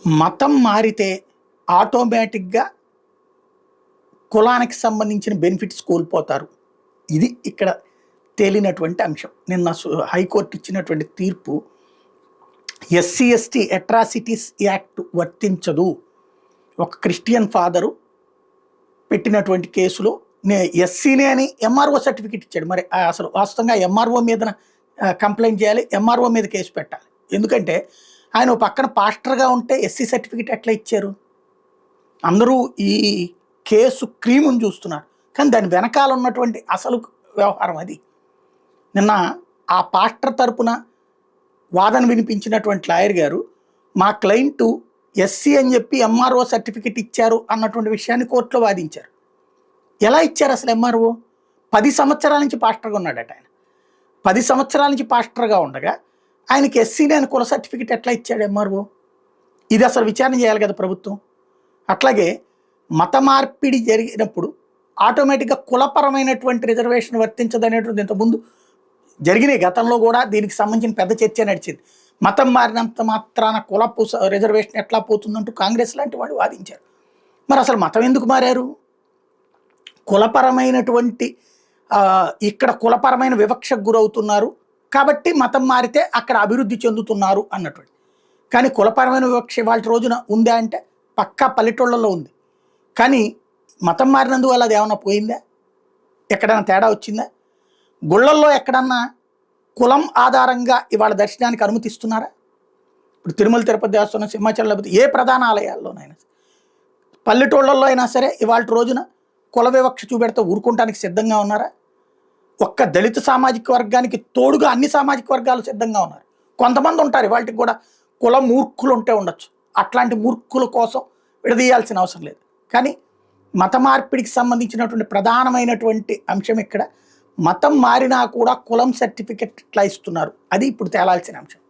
మతం మారితే ఆటోమేటిక్‌గా కులానికి సంబంధించిన బెనిఫిట్స్ కోల్పోతారు. ఇది ఇక్కడ తేలినటువంటి అంశం. నిన్న హైకోర్టు ఇచ్చినటువంటి తీర్పు ఎస్సీ, ఎస్టీ అట్రాసిటీస్ యాక్ట్ వర్తించదు. ఒక క్రిస్టియన్ ఫాదరు పెట్టినటువంటి కేసులో ఎస్సీనే అని ఎంఆర్ఓ సర్టిఫికేట్ ఇచ్చాడు. మరి అసలు వాస్తవంగా ఎంఆర్ఓ మీదన కంప్లైంట్ చేయాలి, ఎంఆర్ఓ మీద కేసు పెట్టాలి. ఎందుకంటే ఆయన ఓ పక్కన పాస్టర్‌గా ఉంటే ఎస్సీ సర్టిఫికేట్ ఎట్లా ఇచ్చారు? అందరూ ఈ కేసు క్రీముని చూస్తున్నారు. కానీ దాని వెనకాల ఉన్నటువంటి అసలు వ్యవహారం అది. నిన్న ఆ పాస్టర్ తరపున వాదన వినిపించినటువంటి లాయర్ గారు, మా క్లయింటు ఎస్సీ అని చెప్పి ఎంఆర్ఓ సర్టిఫికేట్ ఇచ్చారు అన్నటువంటి విషయాన్ని కోర్టులో వాదించారు. ఎలా ఇచ్చారు అసలు ఎంఆర్ఓ? 10 సంవత్సరాల నుంచి పాస్టర్‌గా ఉన్నాడట ఆయన. 10 సంవత్సరాల నుంచి పాస్టర్‌గా ఉండగా ఆయనకి ఎస్సీని అని కుల సర్టిఫికేట్ ఎట్లా ఇచ్చాడు ఎంఆర్ఓ? ఇది అసలు విచారణ చేయాలి కదా ప్రభుత్వం. అట్లాగే మత మార్పిడి జరిగినప్పుడు ఆటోమేటిక్‌గా కులపరమైనటువంటి రిజర్వేషన్ వర్తించదనేటువంటిది ఇంతకుముందు జరిగినాయి. గతంలో కూడా దీనికి సంబంధించిన పెద్ద చర్చ నడిచింది. మతం మారినంత మాత్రాన కులపు రిజర్వేషన్ ఎట్లా పోతుందంటూ కాంగ్రెస్ లాంటి వాళ్ళు వాదించారు. మరి అసలు మతం ఎందుకు మారారు? కులపరమైనటువంటి ఇక్కడ కులపరమైన వివక్షకు గురవుతున్నారు కాబట్టి మతం మారితే అక్కడ అభివృద్ధి చెందుతున్నారు అన్నటువంటి. కానీ కులపరమైన వివక్ష ఇవాళ రోజున ఉందా అంటే పక్కా పల్లెటూళ్ళలో ఉంది. కానీ మతం మారినందువల్ల అది ఏమన్నా పోయిందా? ఎక్కడైనా తేడా వచ్చిందా? గుళ్ళల్లో ఎక్కడన్నా కులం ఆధారంగా ఇవాళ దర్శనానికి అనుమతిస్తున్నారా? ఇప్పుడు తిరుమల తిరుపతి దేవస్థానం, సింహాచలం, లేకపోతే ఏ ప్రధాన ఆలయాల్లోనైనా పల్లెటూళ్ళల్లో అయినా సరే ఇవాళ రోజున కుల వివక్ష చూపెడితే ఊరుకోవటానికి సిద్ధంగా ఉన్నారా? ఒక్క దళిత సామాజిక వర్గానికి తోడుగా అన్ని సామాజిక వర్గాలు సిద్ధంగా ఉన్నారు. కొంతమంది ఉంటారు వాటికి కూడా కుల మూర్ఖులు ఉంటే ఉండొచ్చు. అట్లాంటి మూర్ఖుల కోసం విడదీయాల్సిన అవసరం లేదు. కానీ మత మార్పిడికి సంబంధించినటువంటి ప్రధానమైనటువంటి అంశం ఇక్కడ మతం మారినా కూడా కులం సర్టిఫికెట్ ఇట్లా ఇస్తున్నారు. అది ఇప్పుడు తేలాల్సిన అంశం.